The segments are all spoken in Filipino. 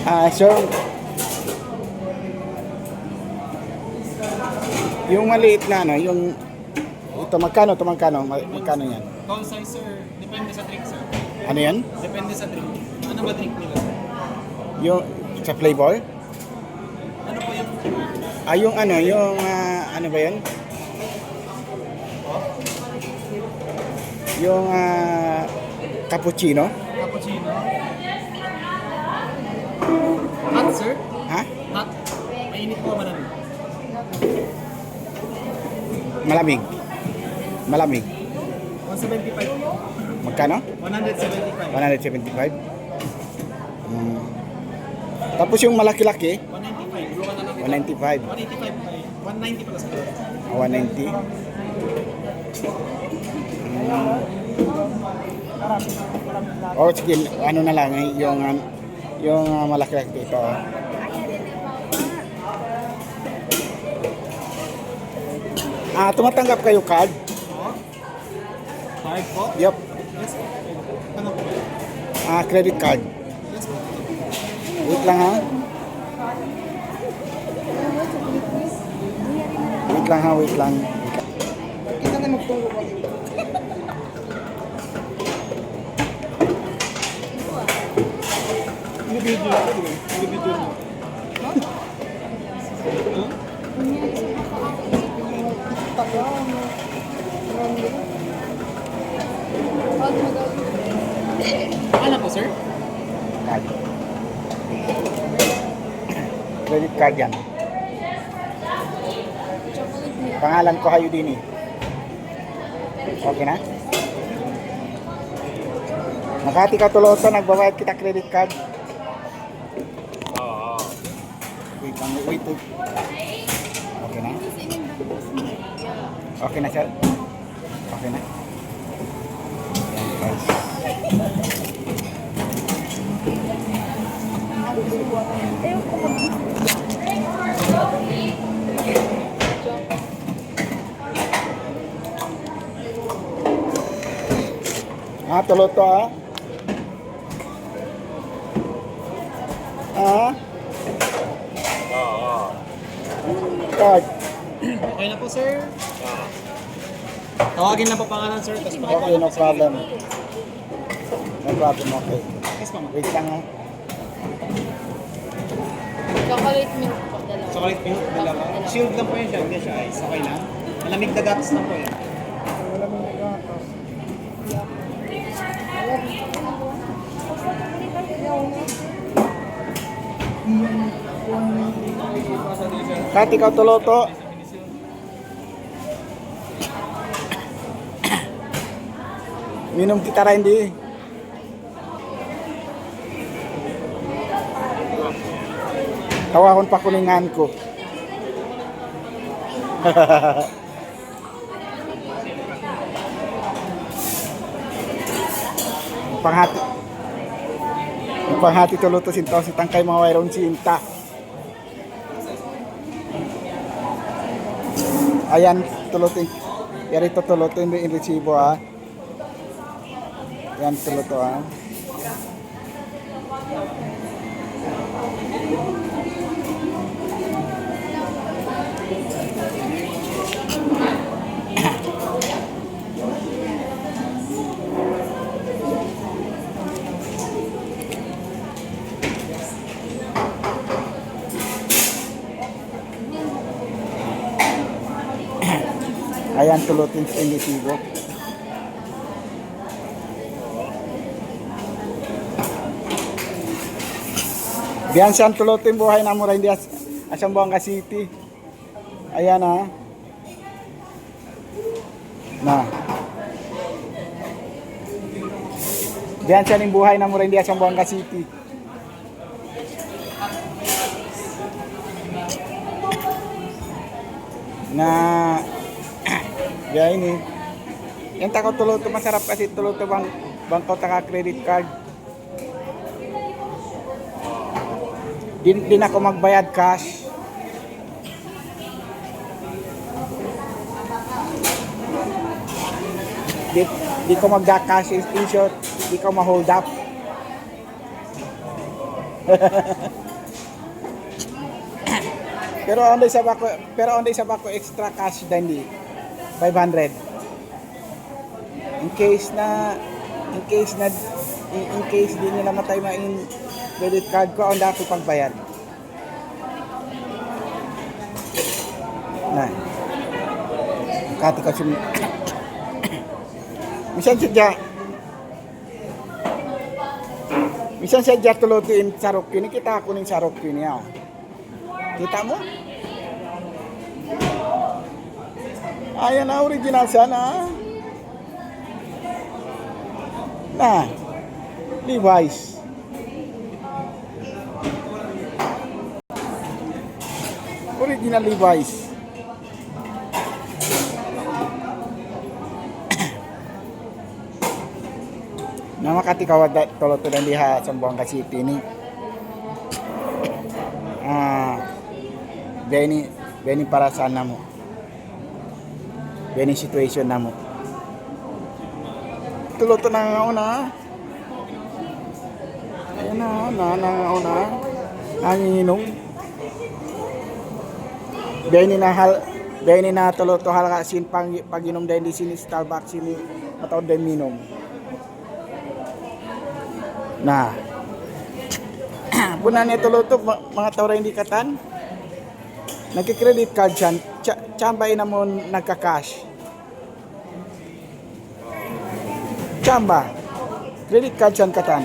Sir, yung maliit na ano, yung ito magkano yan? Cone size, sir. Depende sa drink, sir. Ano yan? Depende sa drink. Ano ba drink nila, sir? Yung sa flavor? Ano po yung Yung ano, yung ano ba yan? Yung cappuccino? cappuccino? Hot, sir? Ha? Hot. Mainit po, malamig. Malamig. Malamig. 175. Magkano? 175. 175. Tapos yung malaki-laki, 195. Blue ka na lang. 195. 185 pa eh. 190 pala, sir. 190. Oh, sige, ano na lang, yung malaki-laki ito. Tumatanggap kayo card? Card po? Yup. Yes po. Ano po? Credit card. Yes po. Wait lang ha. Wait lang. Kita na magtungo ko. Video na ito, video na. Ano po, sir? Card. Credit card yan. Pangalan ko kayo din eh. Okay na? Makati ka tulosan, nagbabayad kita credit card. Wait lang, wait. Okay na? Okay na, sir? Okay na? Ayan, guys. Tulo to card. Okay na po, sir. Tawagin na po pangalan, sir. Tapos Okay, no problem. No problem, okay. Yes, ma'am. Wait lang ha. Chocolate milk po, dalawa. Chocolate milk, dalawa. Shield lang po yun siya, hindi siya ice. Okay lang. Malamig na gatas lang po yan. Kahit ikaw tulo to. Minum kita rin di. Tawahon pa kuningan ko. Panghati tulo to sintaw si tangkay mga wayron sinta. Ayan tulo to. Yari to tulo to in resibo ha. Yan tulo to ha. Ayan tulutin sa initibo. Diyan siya tulutin buhay na mura hindi asang Buanga City. Ayan ha. Na. Diyan siya ng buhay na mura hindi asang Buanga City. Na ya ini yang takot tulo to masarap kasi tulo to bangko taka credit card din ako magbayad cash di ko magda cash in short di ko ma-hold up pero onday sa bako extra cash din di 500. In case di nila matay main credit card ko onda ako pagbayad. Na. Kati ka sum. Misan sadya tulutin sarok yun. Kita ako ng sarok yun niya. Kita mo? Ayan na, original sana. Na, Levi's. Original Levi's. Na Makati kawad tolo to diha sa Buanga City ni. Beni para sana mo. Beni situation na mo. Tulo to na una. Ayan na una. Nanginginom. Beni na tulo to halaka sin pag-inom din di sini Starbucks sini atau din minom. Nah, bunan ito luto mga tawra hindi katan. Nagki-credit card dyan, chambay na mo nagka-cash. Chamba, credit card dyan katan.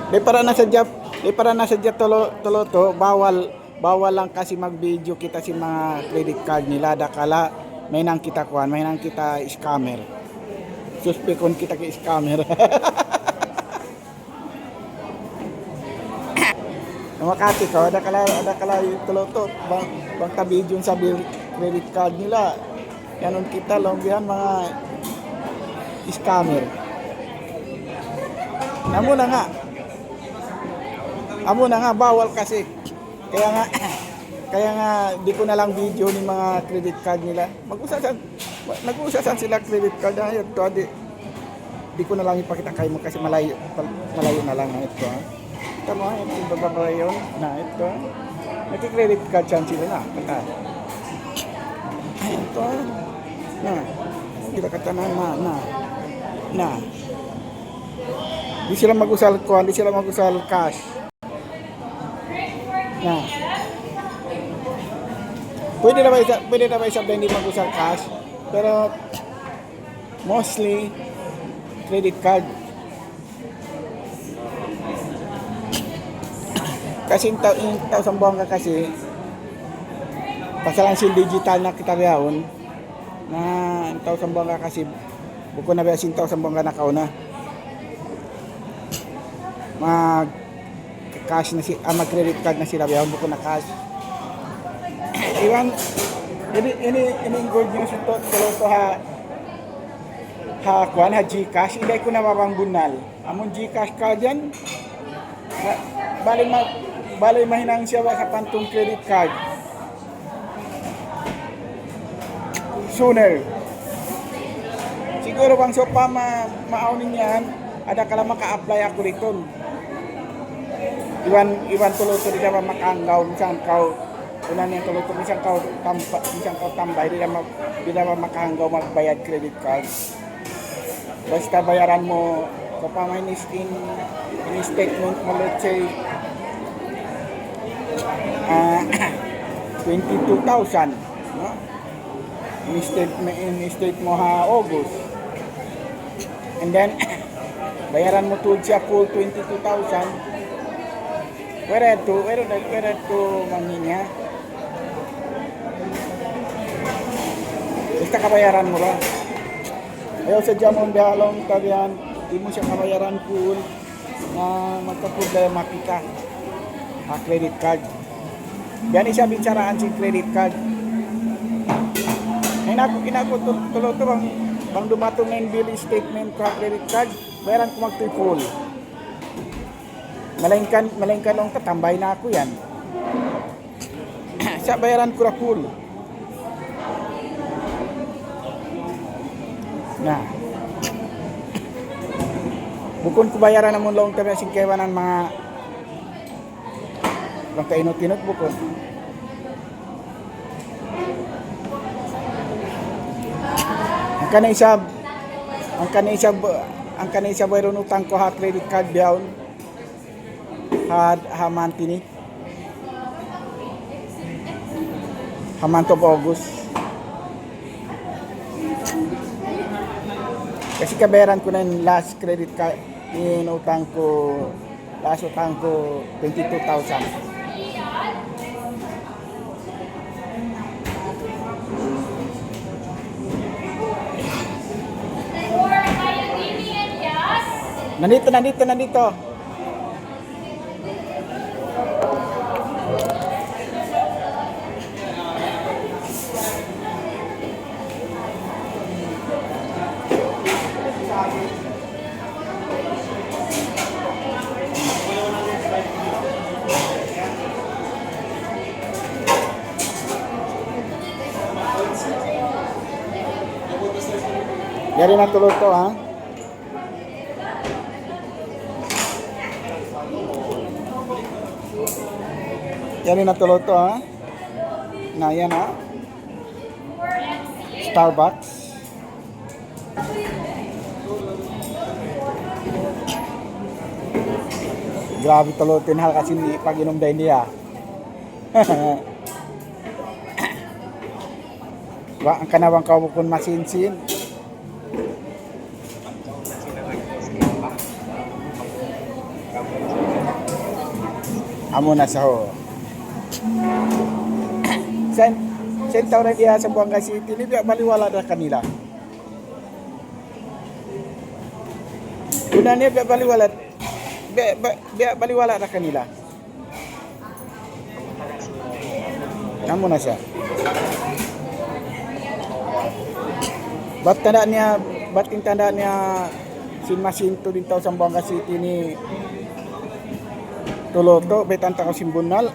Di para na sadya tulo to, bawal lang kasi mag-video kita si mga credit card nila dakala may nang kita kuan, may nang kita scammer. Suspekon kita ke scammer. Makati ko dakala tuloto bang ta video sa credit card nila. Yanon kita longgihan mga scammer. Amo na nga bawal kasi. Kaya nga di ko na lang video ni mga credit card nila. Nag-uusasan sila credit card na ito. Di ko na lang ipakita kayo mo kasi malayo na lang na ito. Ito mo, ito bababa yun na ito. Nag-credit card chance sila na. Kata. Ito. Na. Kita kata na. Di sila mag-usal kuan, di sila mag-usal cash. Nah. Pwede na ba isa hindi mag-usal cash? Pero mostly credit card. Kasi in tao sa Buanga kasi pasalan sin digital na kita yaon na in tao sa Buanga kasi buko na ba sin tao sa Buanga na kauna. Cash na mag-credit card na sila biyaw buko na cash. Iwan ini good news ito to ha kuan ha GCash hindi ko na mabangbunal. Amon GCash ka diyan. Bali mahinang siya sa pantong credit card. Sooner. Siguro bang so pa maaunin yan ada kala maka-apply ako dito. Iwan tulo-tulo di dapat makanggaw misang kau unan yang tulo-tulo misang kau tambay di dapat makanggaw magbayad credit card. Basta bayaran mo sa pamainis in statement mo let's say 22,000 no? In state mo ha August and then bayaran mo tuod siya full 22,000. Where to manginya? Basta kabayaran mo ba? Ayaw sa jamon behalong tabihan, di mo siya kabayaran full na magka-problema kita. Credit card. Yan siya binsaraan si credit card. Inako tulo to bang dumatong na bill statement ko credit card, bayaran ko magtoy full. Malengkan long katambay na ako yan. Sa bayaran ko ra full. Na. Bukod ko bayaran naman long term na singkewan ng mga lang kainot-inot bukod. Ang kanay isab mayroon utang ko ha credit card down. Ha mantini. Ha month of August. Kasi kabayaran ko na yung last credit card, yung utang ko, last utang ko 22,000. Nandito. Yari na tulog to, ha? Yari na tulog to, ha? Na, yan, ha? Starbucks. Grabe tulutin hal kasi pag inom dahil niya. Wa ang kanawang kawukon masinsin. Amo na sa ho. Sen tawra dia sa Buanga City ni biya baliwala na kanila. Una niya biya baliwala na kanila. Amo na siya. Bating tanda niya sin masinto din taw sa Buanga City ni Tuloto, betanta ko simbunal.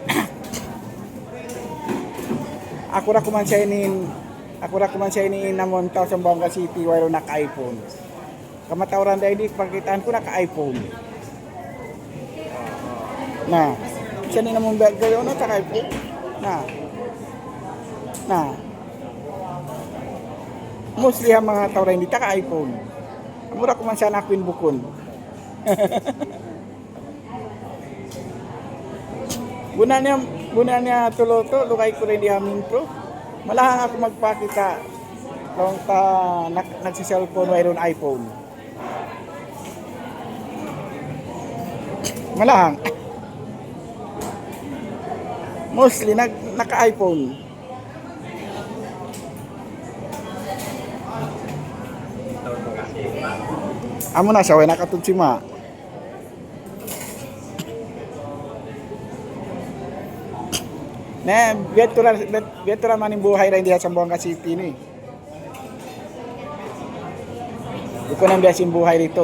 Ako ra kuman siya ini namon taw sa Buanga City walo naka-iPhone. Kamatawran dai di pagkitaan ko naka-iPhone. Na, siya ni namon gayo no sa iPhone. Na. Mostly ang mga tawra hindi taka-iPhone. Mura kuman siya nakwin bukon. Buna niya tuloto, lukay ko rin di amin pro. Malahang ako magpakita kung nagsi-cellphone mayroon iPhone. Malahang. Mostly naka-iPhone. Amo na siya, nakatutsima. Na, biyatura man yung buhay rin diya sa Buanga City ni. Ito nang biyasin buhay rito.